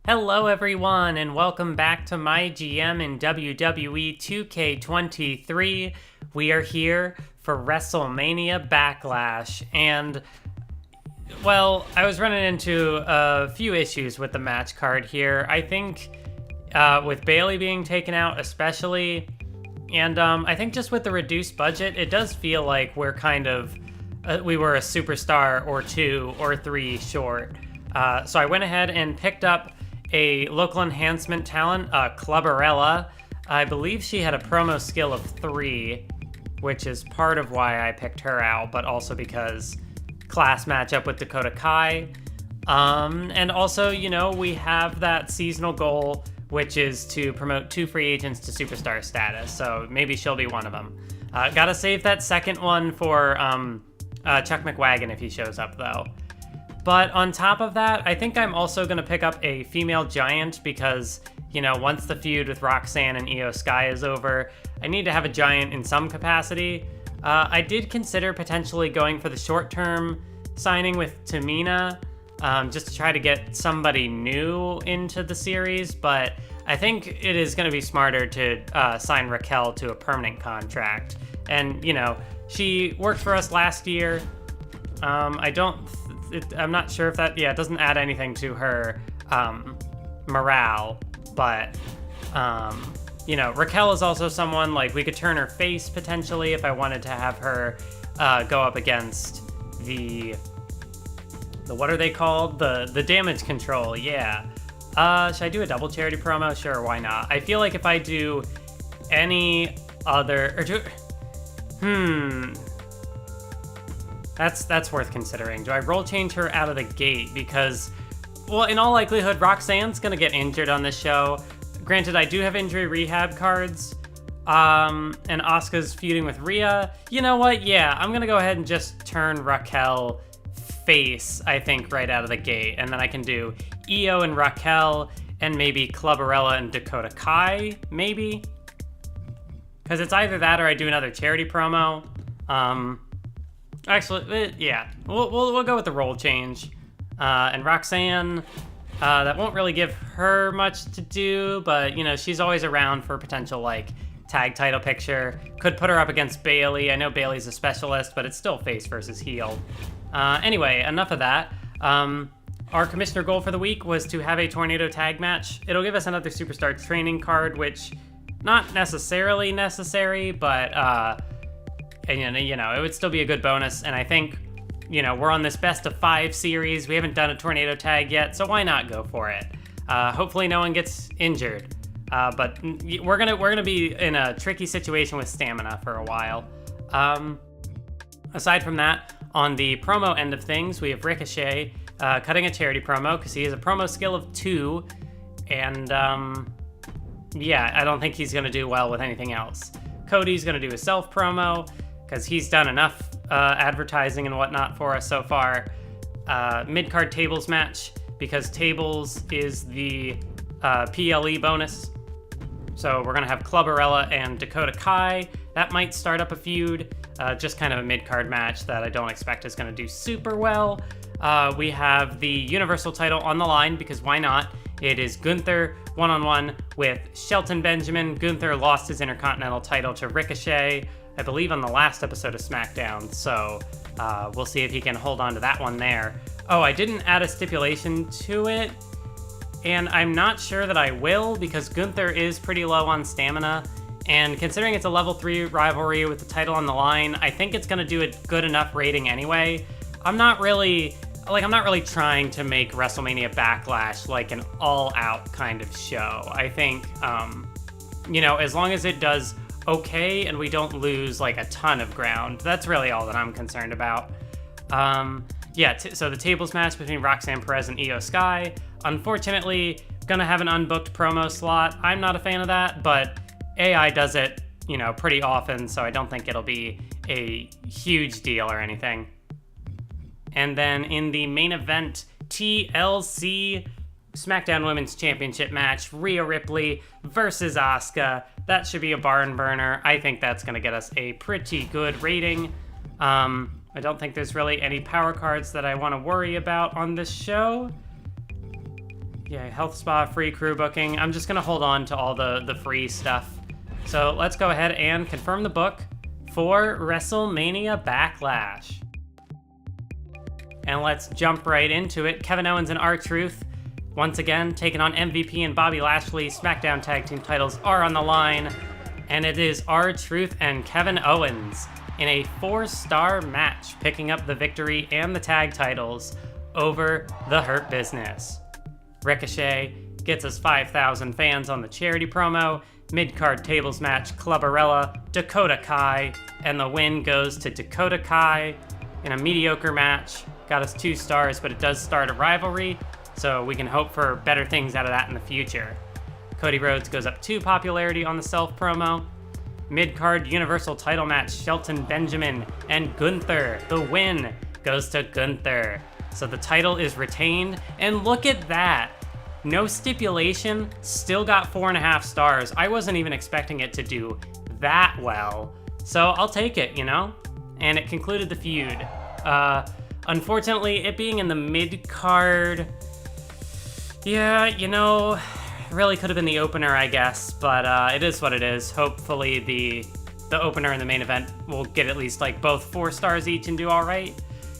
Hello everyone, and welcome back to MyGM in WWE 2K23. We are here for WrestleMania Backlash, and, well, I was running into a few issues with the match card here. I think with Bayley being taken out especially, and I think just with the reduced budget, it does feel like we're kind of, we were a superstar or two or three short. So I went ahead and picked up a local enhancement talent, Clubberella. I believe she had a promo skill of 3, which is part of why I picked her out, but also because class matchup with Dakota Kai. And also, you know, we have that seasonal goal, which is to promote 2 free agents to superstar status, so maybe she'll be one of them. Gotta save that second one for Chuck McWagon if he shows up, though. But on top of that, I think I'm also going to pick up a female giant because, you know, once the feud with Roxanne and Io Sky is over, I need to have a giant in some capacity. I did consider potentially going for the short-term signing with Tamina, just to try to get somebody new into the series, but I think it is going to be smarter to sign Raquel to a permanent contract. And, you know, she worked for us last year. I'm not sure if that, it doesn't add anything to her morale, but, you know, Raquel is also someone, like, we could turn her face potentially if I wanted to have her go up against the what are they called? The damage control, yeah. Should I do a double charity promo? Sure, why not? I feel like if I do any other, That's worth considering. Do I roll change her out of the gate? Because, well, in all likelihood, Roxanne's gonna get injured on this show. Granted, I do have injury rehab cards, and Asuka's feuding with Rhea. You know what? Yeah, I'm gonna go ahead and just turn Raquel face, I think, right out of the gate. And then I can do Io and Raquel, and maybe Clubberella and Dakota Kai, maybe? Because it's either that or I do another charity promo. Actually, yeah, we'll go with the role change. And Roxanne, that won't really give her much to do, but, you know, she's always around for potential, like, tag title picture. Could put her up against Bayley. I know Bayley's a specialist, but it's still face versus heel. Anyway, enough of that. Our commissioner goal for the week was to have a tornado tag match. It'll give us another superstar training card, which, not necessarily necessary, but, and, you know, it would still be a good bonus, and I think, you know, we're on this best of 5 series. We haven't done a tornado tag yet, so why not go for it? Hopefully no one gets injured, but we're gonna be in a tricky situation with stamina for a while. Aside from that, on the promo end of things, we have Ricochet cutting a charity promo because he has a promo skill of 2, and yeah, I don't think he's gonna do well with anything else. Cody's gonna do a self promo, because he's done enough advertising and whatnot for us so far. Mid-card tables match, because tables is the PLE bonus. So we're going to have Clubberella and Dakota Kai. That might start up a feud. Just kind of a mid-card match that I don't expect is going to do super well. We have the Universal title on the line, because why not? It is Gunther one-on-one with Shelton Benjamin. Gunther lost his Intercontinental title to Ricochet, I believe, on the last episode of SmackDown, so we'll see if he can hold on to that one there. Oh, I didn't add a stipulation to it, and I'm not sure that I will, because Gunther is pretty low on stamina, and considering it's a level 3 rivalry with the title on the line, I think it's going to do a good enough rating anyway. I'm not really trying to make WrestleMania Backlash like an all-out kind of show. I think, you know, as long as it does okay and we don't lose like a ton of ground, that's really all that I'm concerned about. Yeah, so the tables match between Roxanne Perez and Io Sky. Unfortunately, gonna have an unbooked promo slot. I'm not a fan of that, but AI does it, you know, pretty often, so I don't think it'll be a huge deal or anything. And then in the main event, TLC SmackDown Women's Championship match, Rhea Ripley versus Asuka. That should be a barn burner. I think that's going to get us a pretty good rating. I don't think there's really any power cards that I want to worry about on this show. Yeah, health spa, free crew booking. I'm just gonna hold on to all the free stuff. So let's go ahead and confirm the book for WrestleMania Backlash. And let's jump right into it. Kevin Owens and R-Truth, once again, taking on MVP and Bobby Lashley. SmackDown Tag Team titles are on the line. And it is R-Truth and Kevin Owens in a 4-star match, picking up the victory and the tag titles over the Hurt Business. Ricochet gets us 5,000 fans on the charity promo. Mid-card tables match, Clubbarella, Dakota Kai, and the win goes to Dakota Kai in a mediocre match. Got us 2 stars, but it does start a rivalry, so we can hope for better things out of that in the future. Cody Rhodes goes up 2 popularity on the self promo. Mid-card Universal title match, Shelton Benjamin and Gunther. The win goes to Gunther. So the title is retained, and look at that. No stipulation, still got 4.5 stars. I wasn't even expecting it to do that well. So I'll take it, you know? And it concluded the feud. Unfortunately, it being in the mid-card, yeah, you know, really could have been the opener, I guess, but it is what it is. Hopefully the opener and the main event will get at least like both 4 stars each and do all right.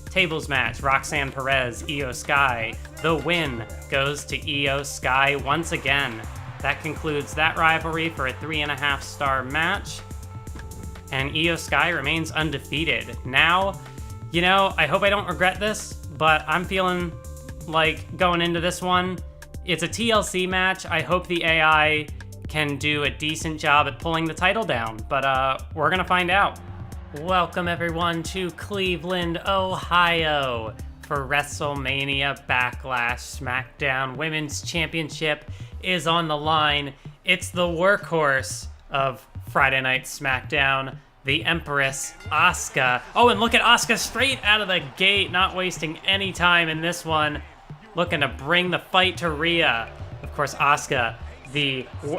Tables match, Roxanne Perez, Io Sky. The win goes to Io Sky once again. That concludes that rivalry for a 3.5 star match. And Io Sky remains undefeated. Now, you know, I hope I don't regret this, but I'm feeling like going into this one, it's a TLC match. I hope the AI can do a decent job at pulling the title down, but we're gonna find out. Welcome everyone to Cleveland, Ohio for WrestleMania Backlash. SmackDown Women's Championship is on the line. It's the workhorse of Friday Night SmackDown, the Empress, Asuka. Oh, and look at Asuka straight out of the gate, not wasting any time in this one, looking to bring the fight to Rhea. Of course, Asuka,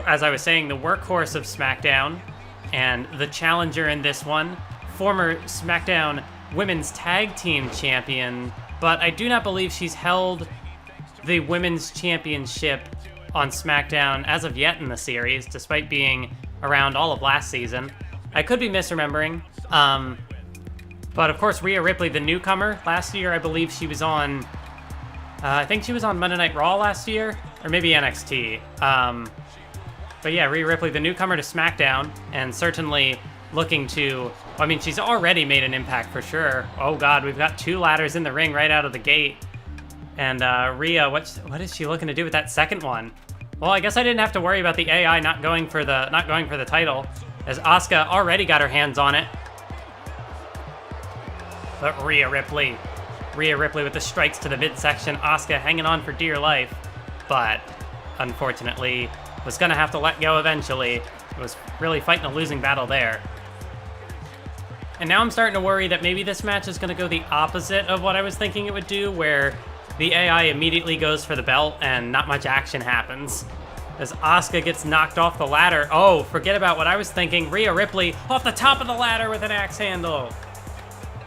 as I was saying, the workhorse of SmackDown, and the challenger in this one, former SmackDown Women's Tag Team Champion, but I do not believe she's held the Women's Championship on SmackDown as of yet in the series, despite being around all of last season. I could be misremembering, but of course Rhea Ripley, the newcomer, last year I believe she was on, I think she was on Monday Night Raw last year, or maybe NXT. But yeah, Rhea Ripley, the newcomer to SmackDown, and certainly looking to, I mean, she's already made an impact for sure. Oh God, we've got 2 ladders in the ring right out of the gate. And Rhea, what is she looking to do with that second one? Well, I guess I didn't have to worry about the AI not going for the title, as Asuka already got her hands on it. But Rhea Ripley with the strikes to the midsection. Asuka hanging on for dear life, but unfortunately was gonna have to let go eventually. Was really fighting a losing battle there. And now I'm starting to worry that maybe this match is going to go the opposite of what I was thinking it would do, where the AI immediately goes for the belt and not much action happens. As Asuka gets knocked off the ladder. Oh, forget about what I was thinking. Rhea Ripley off the top of the ladder with an axe handle.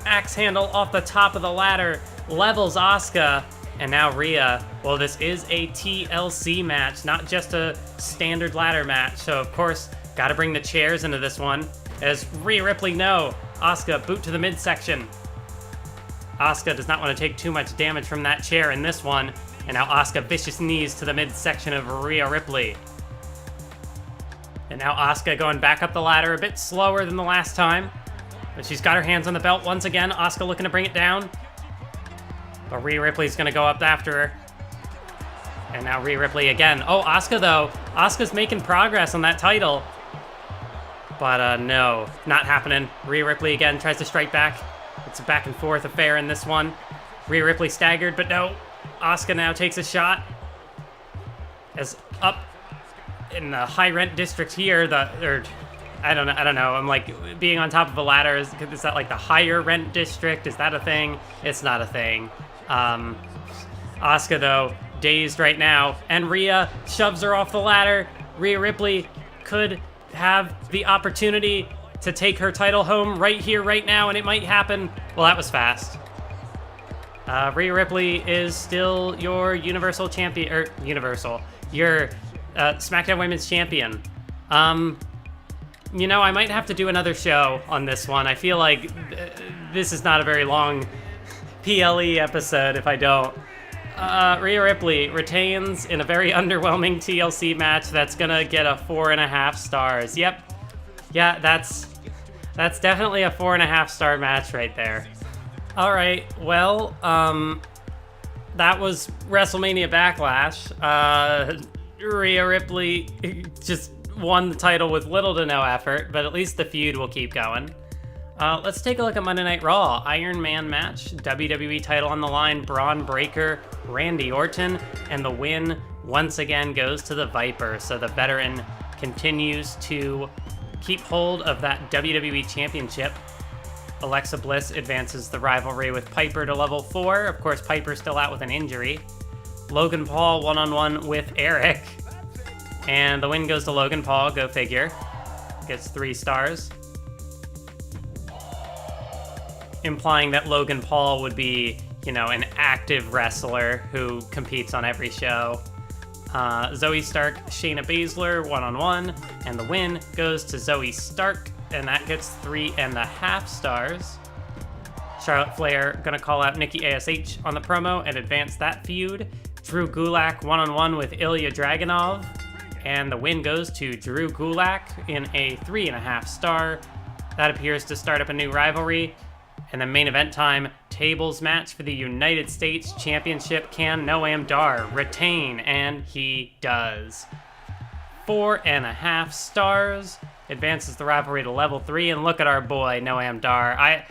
Axe handle off the top of the ladder levels Asuka. And now Rhea, well, this is a TLC match, not just a standard ladder match. So, of course, got to bring the chairs into this one. As Rhea Ripley, no. Asuka, boot to the midsection. Asuka does not want to take too much damage from that chair in this one. And now Asuka, vicious knees to the midsection of Rhea Ripley. And now Asuka going back up the ladder a bit slower than the last time. But she's got her hands on the belt once again. Asuka looking to bring it down. But Rhea Ripley's going to go up after her. And now Rhea Ripley again. Oh, Asuka, though. Asuka's making progress on that title. But no, not happening. Rhea Ripley again tries to strike back. It's a back and forth affair in this one. Rhea Ripley staggered, but no. Asuka now takes a shot. As up in the high rent district here, I don't know. I'm like, being on top of a ladder, is that like the higher rent district? Is that a thing? It's not a thing. Asuka, though, dazed right now, and Rhea shoves her off the ladder. Rhea Ripley could have the opportunity to take her title home right here, right now, and it might happen. Well, that was fast. Rhea Ripley is still your Universal Champion, your SmackDown Women's Champion. You know, I might have to do another show on this one. I feel like this is not a very long PLE episode if I don't. Rhea Ripley retains in a very underwhelming TLC match that's gonna get a 4.5 stars. Yep. Yeah, that's definitely a 4.5 star match right there. All right, well, that was WrestleMania Backlash. Rhea Ripley just won the title with little to no effort, but at least the feud will keep going. Let's take a look at Monday Night Raw. Iron Man match, WWE title on the line, Braun Breaker, Randy Orton, and the win once again goes to the Viper. So the veteran continues to keep hold of that WWE Championship. Alexa Bliss advances the rivalry with Piper to level 4. Of course, Piper's still out with an injury. Logan Paul one-on-one with Eric. And the win goes to Logan Paul, go figure. Gets 3 stars. Implying that Logan Paul would be, you know, an active wrestler who competes on every show. Zoe Stark, Shayna Baszler, one-on-one. And the win goes to Zoe Stark, and that gets 3.5 stars. Charlotte Flair gonna call out Nikki ASH on the promo and advance that feud. Drew Gulak one-on-one with Ilya Dragunov, and the win goes to Drew Gulak in a 3.5 star. That appears to start up a new rivalry. And then main event time, tables match for the United States Championship. Can Noam Dar retain? And he does. 4.5 stars. Advances the rivalry to level 3, and look at our boy Noam Dar. I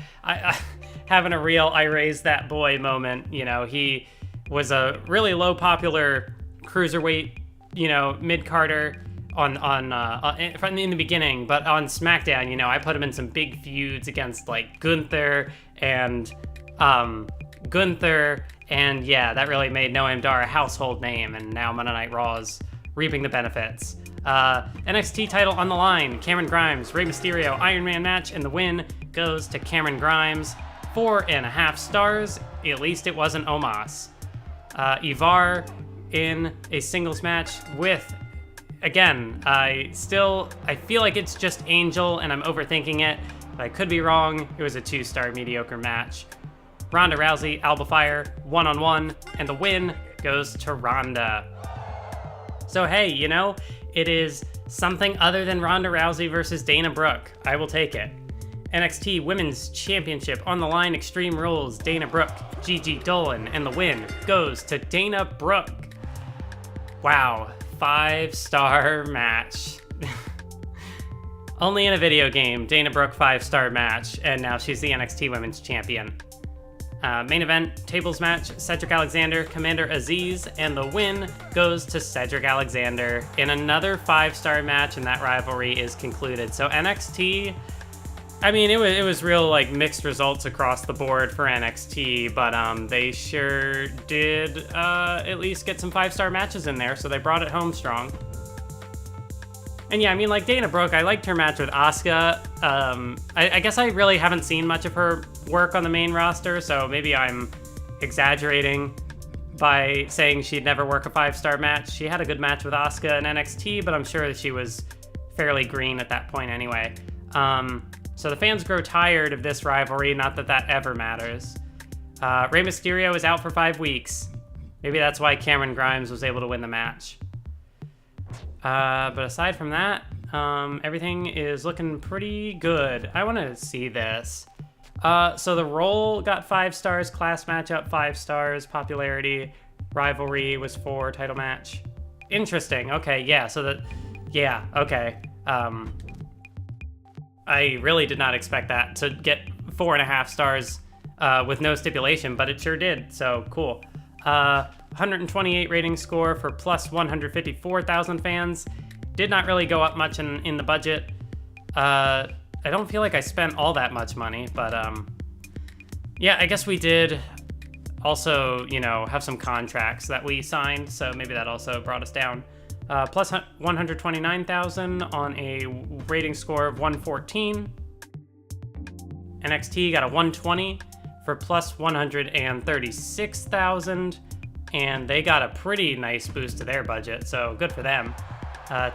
having a real I raised that boy moment. You know, he was a really low popular cruiserweight, you know, mid-carder in the beginning, but on SmackDown, you know, I put him in some big feuds against like Gunther, and yeah, that really made Noam Dar a household name, and now Monday Night Raw is reaping the benefits. NXT title on the line, Cameron Grimes, Rey Mysterio, Iron Man match, and the win goes to Cameron Grimes. 4.5 stars, at least it wasn't Omos. Ivar in a singles match with, again, I feel like it's just Angel and I'm overthinking it, but I could be wrong. It was a 2-star mediocre match. Ronda Rousey, Alba Fire, one-on-one, and the win goes to Ronda. So hey, you know, it is something other than Ronda Rousey versus Dana Brooke. I will take it. NXT Women's Championship on the line, Extreme Rules, Dana Brooke, Gigi Dolan, and the win goes to Dana Brooke. Wow, 5-star match. Only in a video game, Dana Brooke 5-star match, and now she's the NXT Women's Champion. Main event, tables match, Cedric Alexander, Commander Aziz, and the win goes to Cedric Alexander in another 5-star match, and that rivalry is concluded. So NXT, I mean, it was real like mixed results across the board for NXT, but they sure did at least get some 5-star matches in there, so they brought it home strong. And yeah, I mean, like Dana Brooke, I liked her match with Asuka. I guess I really haven't seen much of her work on the main roster, so maybe I'm exaggerating by saying she'd never work a 5-star match. She had a good match with Asuka in NXT, but I'm sure that she was fairly green at that point anyway. So the fans grow tired of this rivalry, not that that ever matters. Rey Mysterio is out for 5 weeks. Maybe that's why Cameron Grimes was able to win the match. But aside from that, everything is looking pretty good. I want to see this. So the role got 5 stars, class matchup 5 stars, popularity, rivalry was 4, title match. Interesting. Okay, yeah. Okay. I really did not expect that to get 4.5 stars with no stipulation, but it sure did. So cool. 128 rating score for plus 154,000 fans. Did not really go up much in the budget. I don't feel like I spent all that much money, but yeah, I guess we did also, you know, have some contracts that we signed, so maybe that also brought us down. Plus 129,000 on a rating score of 114. NXT got a 120 for plus 136,000, and they got a pretty nice boost to their budget, so good for them.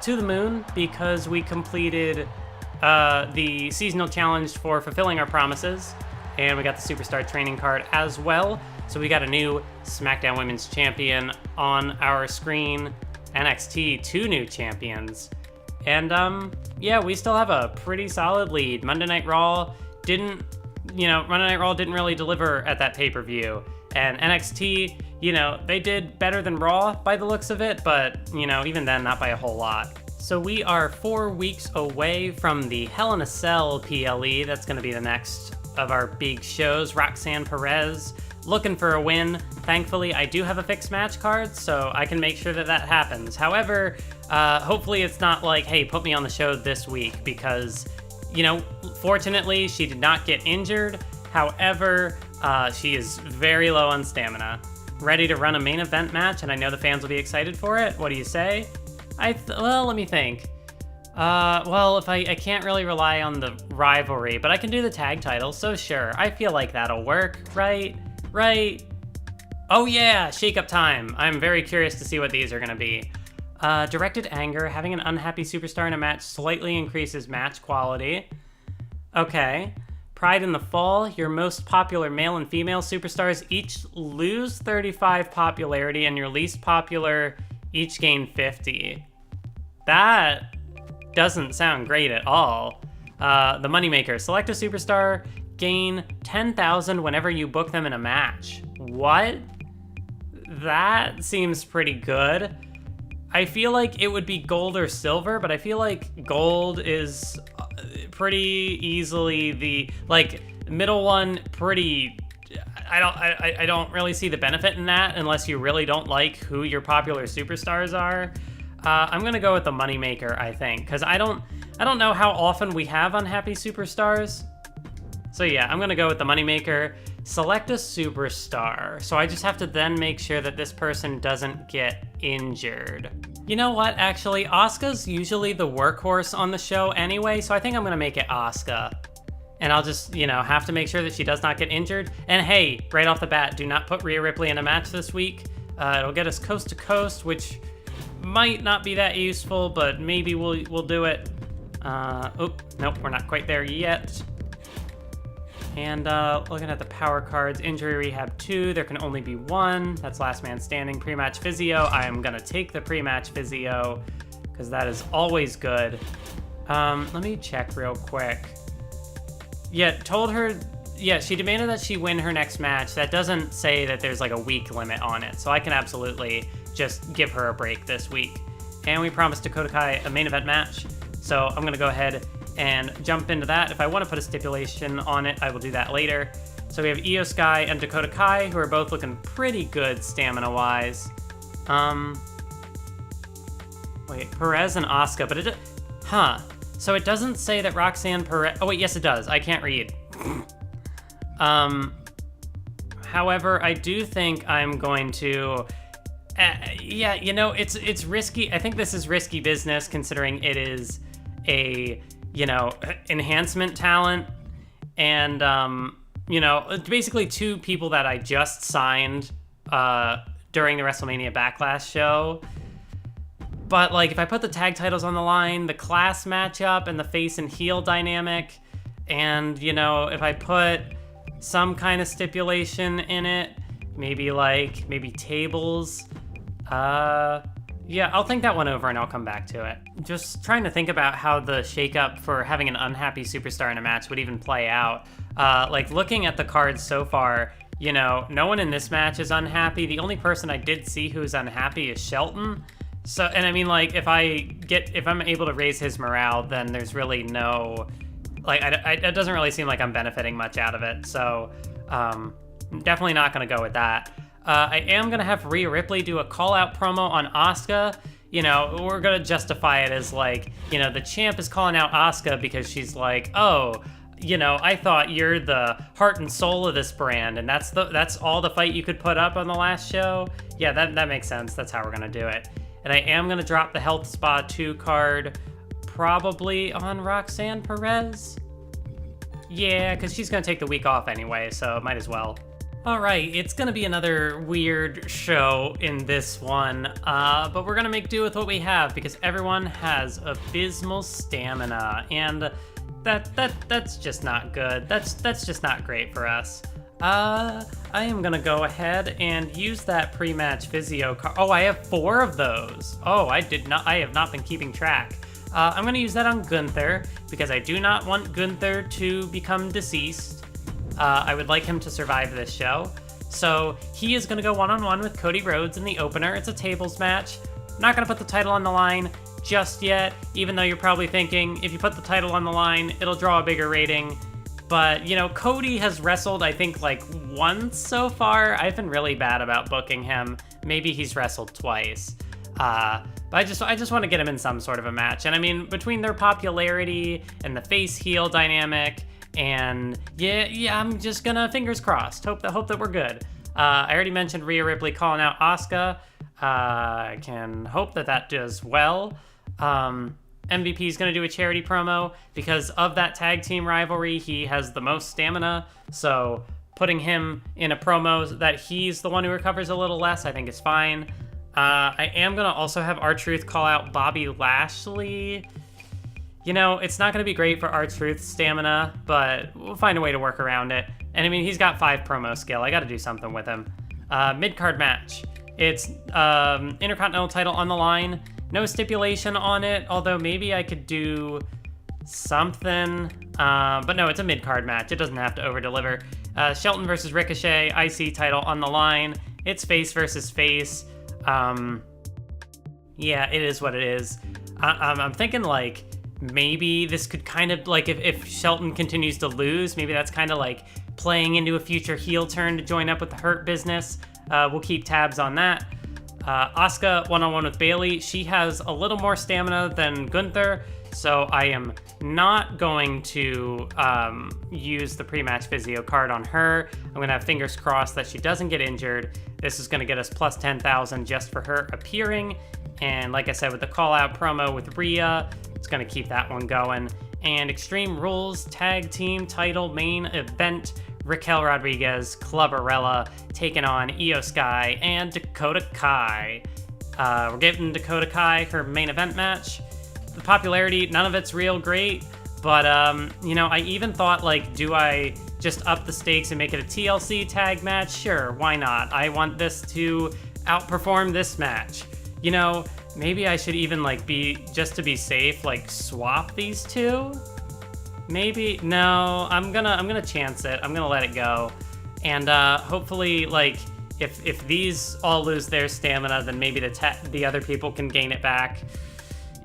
To the moon, because we completed the seasonal challenge for fulfilling our promises, and we got the superstar training card as well. So we got a new SmackDown Women's Champion on our screen, NXT 2 new champions, and yeah, we still have a pretty solid lead. Monday Night Raw didn't really deliver at that pay-per-view, and NXT, they did better than Raw by the looks of it, but, even then, not by a whole lot. So we are 4 weeks away from the Hell in a Cell PLE. That's going to be the next of our big shows. Roxanne Perez looking for a win. Thankfully, I do have a fixed match card, so I can make sure that happens. However, hopefully it's not like, hey, put me on the show this week, because, fortunately, she did not get injured. However, she is very low on stamina. Ready to run a main event match, and I know the fans will be excited for it. What do you say? Well, let me think. Well, if I can't really rely on the rivalry, but I can do the tag title, so sure. I feel like that'll work, right? Oh yeah, shake-up time. I'm very curious to see what these are gonna be. Directed anger, having an unhappy superstar in a match slightly increases match quality. Okay. Pride in the fall, your most popular male and female superstars each lose 35 popularity, and your least popular each gain 50. That doesn't sound great at all. The Moneymaker, select a superstar, gain 10,000 whenever you book them in a match. What? That seems pretty good. I feel like it would be gold or silver, but I feel like gold is pretty easily the, middle one pretty... I don't really see the benefit in that unless you really don't like who your popular superstars are. I'm gonna go with the Moneymaker, I think, because I don't know how often we have unhappy superstars. So yeah, I'm gonna go with the Moneymaker. Select a superstar. So I just have to then make sure that this person doesn't get injured. You know what, actually, Asuka's usually the workhorse on the show anyway, so I think I'm gonna make it Asuka. And I'll just, have to make sure that she does not get injured. And hey, right off the bat, do not put Rhea Ripley in a match this week. It'll get us coast to coast, which might not be that useful, but maybe we'll do it. Nope, we're not quite there yet. And looking at the power cards, injury rehab 2, there can only be 1. That's last man standing. Pre-match physio, I am gonna take the pre-match physio, because that is always good. Let me check real quick. Yeah, she demanded that she win her next match. That doesn't say that there's a week limit on it, so I can absolutely just give her a break this week. And we promised Dakota Kai a main event match, so I'm gonna go ahead and jump into that. If I want to put a stipulation on it, I will do that later. So we have Io Sky and Dakota Kai, who are both looking pretty good stamina-wise. Wait, Perez and Asuka, but so it doesn't say that Roxanne Perez... Oh wait, yes it does. I can't read. However, I do think I'm going to... yeah, it's risky. I think this is risky business, considering it is a... enhancement talent, and, basically 2 people that I just signed during the WrestleMania Backlash show. But, if I put the tag titles on the line, the class matchup, and the face and heel dynamic, and, if I put some kind of stipulation in it, maybe tables, yeah, I'll think that one over and I'll come back to it. Just trying to think about how the shakeup for having an unhappy superstar in a match would even play out. Looking at the cards so far, no one in this match is unhappy. The only person I did see who's unhappy is Shelton. So, and I mean, if I'm able to raise his morale, then there's really no, it doesn't really seem like I'm benefiting much out of it. So, definitely not gonna go with that. I am going to have Rhea Ripley do a call-out promo on Asuka. We're going to justify it as the champ is calling out Asuka because she's oh, I thought you're the heart and soul of this brand, and that's all the fight you could put up on the last show. Yeah, that makes sense. That's how we're going to do it. And I am going to drop the Health Spa 2 card probably on Roxanne Perez. Yeah, because she's going to take the week off anyway, so might as well. All right, it's going to be another weird show in this one, but we're going to make do with what we have because everyone has abysmal stamina, and that's just not good. That's just not great for us. I am going to go ahead and use that pre-match physio card. Oh, I have 4 of those. Oh, I have not been keeping track. I'm going to use that on Gunther because I do not want Gunther to become deceased. I would like him to survive this show. So he is going to go one-on-one with Cody Rhodes in the opener. It's a tables match. Not going to put the title on the line just yet, even though you're probably thinking if you put the title on the line, it'll draw a bigger rating. But, you know, Cody has wrestled, I think, like once so far. I've been really bad about booking him. Maybe he's wrestled twice. But I just want to get him in some sort of a match. And I mean, between their popularity and the face-heel dynamic, and yeah, I'm just gonna fingers crossed. Hope that we're good. I already mentioned Rhea Ripley calling out Asuka. I can hope that does well. MVP is gonna do a charity promo because of that tag team rivalry. He has the most stamina, so putting him in a promo that he's the one who recovers a little less, I think is fine. I am gonna also have R-Truth call out Bobby Lashley. You know, it's not going to be great for R-Truth's stamina, but we'll find a way to work around it. And I mean, he's got 5 promo skill. I got to do something with him. Mid-card match. It's Intercontinental title on the line. No stipulation on it, although maybe I could do something. But no, it's a mid-card match. It doesn't have to over-deliver. Shelton versus Ricochet, IC title on the line. It's face versus face. Yeah, it is what it is. I'm thinking, like, maybe this could kind of, like, if Shelton continues to lose, maybe that's kind of like playing into a future heel turn to join up with the Hurt Business. We'll keep tabs on that. Asuka one-on-one with Bayley. She has a little more stamina than Gunther, so I am not going to use the pre-match physio card on her. I'm going to have fingers crossed that she doesn't get injured. This is going to get us plus 10,000 just for her appearing. And like I said, with the call-out promo with Rhea, it's going to keep that one going. And Extreme Rules Tag Team Title Main Event, Raquel Rodriguez, Clubberella taking on Io Sky and Dakota Kai. We're giving Dakota Kai her main event match. The popularity, none of it's real great, but you know, I even thought, like, do I just up the stakes and make it a TLC tag match? Sure, why not? I want this to outperform this match. You know, maybe I should even, like, just to be safe, like, swap these two? Maybe? No, I'm gonna chance it. I'm gonna let it go. And hopefully, like, if these all lose their stamina, then maybe the other people can gain it back.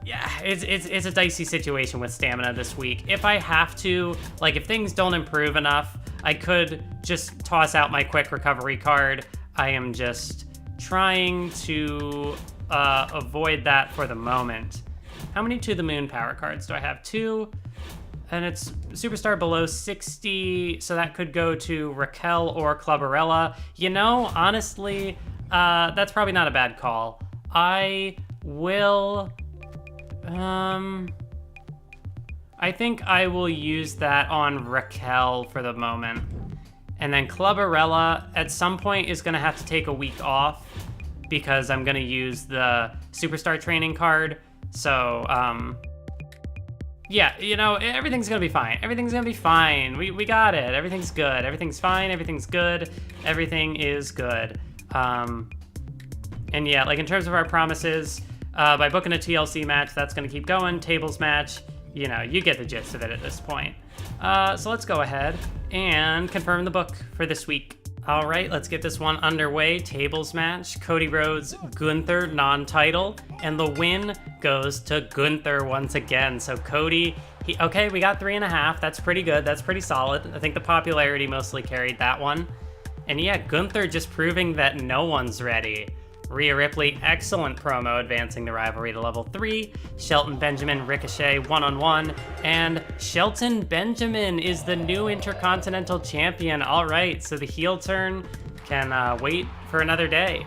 Yeah, it's a dicey situation with stamina this week. If I have to, like, if things don't improve enough, I could just toss out my quick recovery card. I am just trying to avoid that for the moment. How many To the Moon power cards do I have? 2, and it's Superstar below 60, so that could go to Raquel or Clubberella. You know, honestly, that's probably not a bad call. I will, I think I will use that on Raquel for the moment. And then Clubberella at some point is gonna have to take a week off because I'm gonna use the Superstar training card. So, yeah, you know, everything's gonna be fine. Everything's gonna be fine. We got it. Everything's good. Everything's fine. Everything's good. Everything is good. And yeah, like in terms of our promises, by booking a TLC match, that's gonna keep going. Tables match, you know, you get the gist of it at this point. So let's go ahead and confirm the book for this week. All right, let's get this one underway. Tables match, Cody Rhodes, Gunther, non-title, and the win goes to Gunther once again. So Cody, okay, we got 3.5. That's pretty good. That's pretty solid. I think the popularity mostly carried that one. And yeah, Gunther just proving that no one's ready. Rhea Ripley, excellent promo advancing the rivalry to level 3. Shelton Benjamin, Ricochet, one-on-one. And Shelton Benjamin is the new Intercontinental Champion. All right, so the heel turn can wait for another day.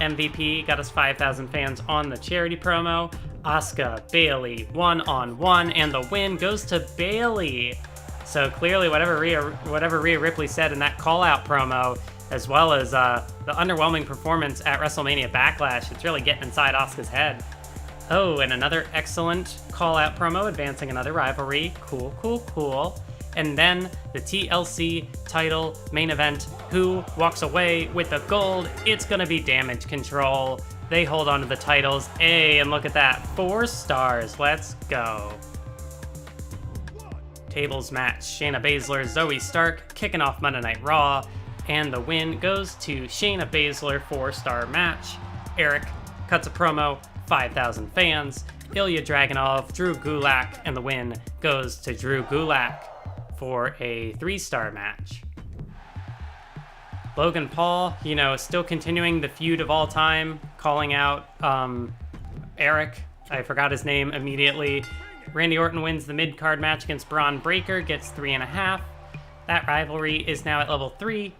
MVP got us 5,000 fans on the charity promo. Asuka, Bayley, one-on-one, and the win goes to Bayley. So clearly whatever Rhea Ripley said in that call-out promo, as well as the underwhelming performance at WrestleMania Backlash, it's really getting inside Asuka's head. Oh, and another excellent call-out promo, advancing another rivalry. Cool, cool, cool. And then the TLC title main event. Who walks away with the gold? It's gonna be Damage Control. They hold on to the titles. Hey, and look at that, 4 stars. Let's go. Tables match, Shayna Baszler, Zoe Stark kicking off Monday Night Raw, and the win goes to Shayna Baszler, 4-star match. Eric cuts a promo, 5,000 fans. Ilya Dragunov, Drew Gulak, and the win goes to Drew Gulak for a 3-star match. Logan Paul, still continuing the feud of all time, calling out Eric. I forgot his name immediately. Randy Orton wins the mid-card match against Braun Breaker, gets 3.5. That rivalry is now at level 3.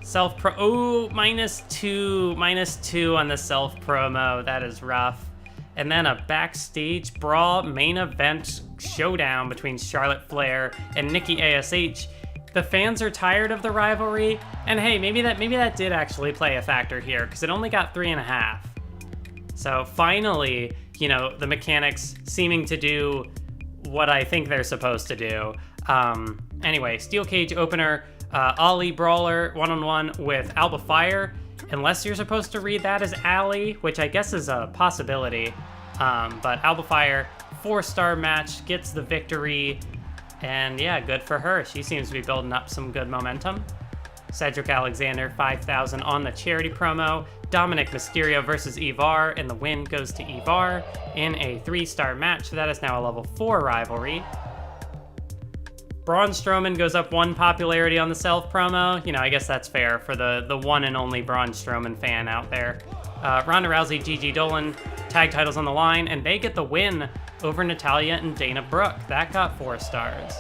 -2 on the self promo. That is rough. And then a backstage brawl main event showdown between Charlotte Flair and Nikki ASH. The fans are tired of the rivalry, and hey, maybe that did actually play a factor here, because it only got 3.5. So finally, the mechanics seeming to do what I think they're supposed to do. Anyway, Steel Cage opener, Ali Brawler one-on-one with Alba Fire, unless you're supposed to read that as Ali, which I guess is a possibility. But Alba Fire, 4-star match, gets the victory, and yeah, good for her. She seems to be building up some good momentum. Cedric Alexander, 5,000 on the charity promo. Dominic Mysterio versus Ivar, and the win goes to Ivar in a 3-star match. That is now a level 4 rivalry. Braun Strowman goes up 1 popularity on the self promo. I guess that's fair for the one and only Braun Strowman fan out there. Ronda Rousey, Gigi Dolan, tag titles on the line, and they get the win over Natalya and Dana Brooke. That got 4 stars.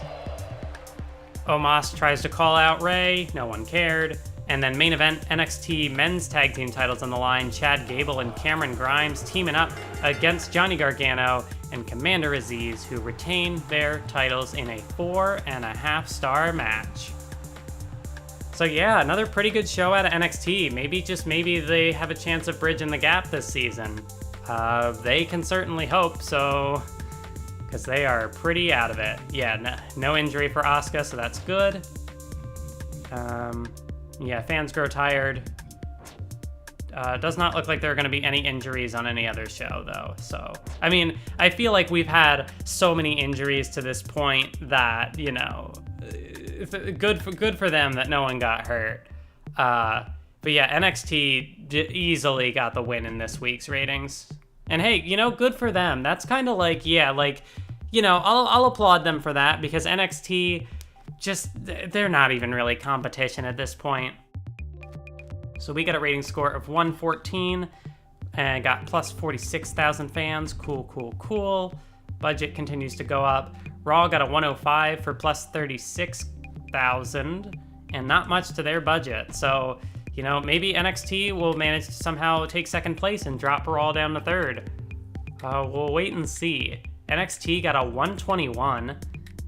Omos tries to call out Rey, no one cared. And then main event, NXT men's tag team titles on the line. Chad Gable and Cameron Grimes teaming up against Johnny Gargano and Commander Aziz, who retain their titles in a 4.5-star match. So yeah, another pretty good show out of NXT. Maybe they have a chance of bridging the gap this season. They can certainly hope so, because they are pretty out of it. Yeah, no injury for Asuka, so that's good. Yeah, fans grow tired. Does not look like there are going to be any injuries on any other show, though. So, I mean, I feel like we've had so many injuries to this point that, good for them that no one got hurt. But yeah, NXT easily got the win in this week's ratings. And hey, good for them. That's kind of like, I'll applaud them for that, because NXT, they're not even really competition at this point. So we got a rating score of 114 and got plus 46,000 fans. Cool, cool, cool. Budget continues to go up. Raw got a 105 for plus 36,000 and not much to their budget. So, maybe NXT will manage to somehow take second place and drop Raw down to third. We'll wait and see. NXT got a 121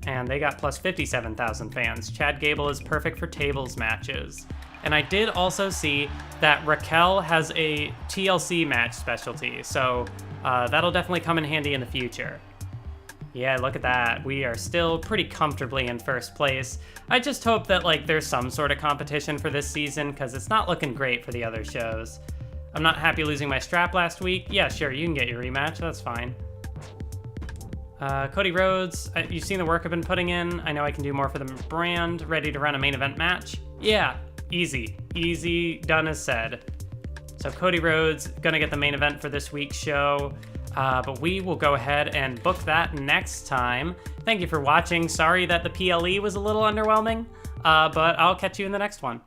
and they got plus 57,000 fans. Chad Gable is perfect for tables matches. And I did also see that Raquel has a TLC match specialty, so that'll definitely come in handy in the future. Yeah, look at that. We are still pretty comfortably in first place. I just hope that there's some sort of competition for this season, because it's not looking great for the other shows. I'm not happy losing my strap last week. Yeah, sure, you can get your rematch, that's fine. Cody Rhodes, you've seen the work I've been putting in. I know I can do more for the brand. Ready to run a main event match? Yeah, easy, done as said. So Cody Rhodes gonna get the main event for this week's show, but we will go ahead and book that next time. Thank you for watching. Sorry that the PLE was a little underwhelming, but I'll catch you in the next one.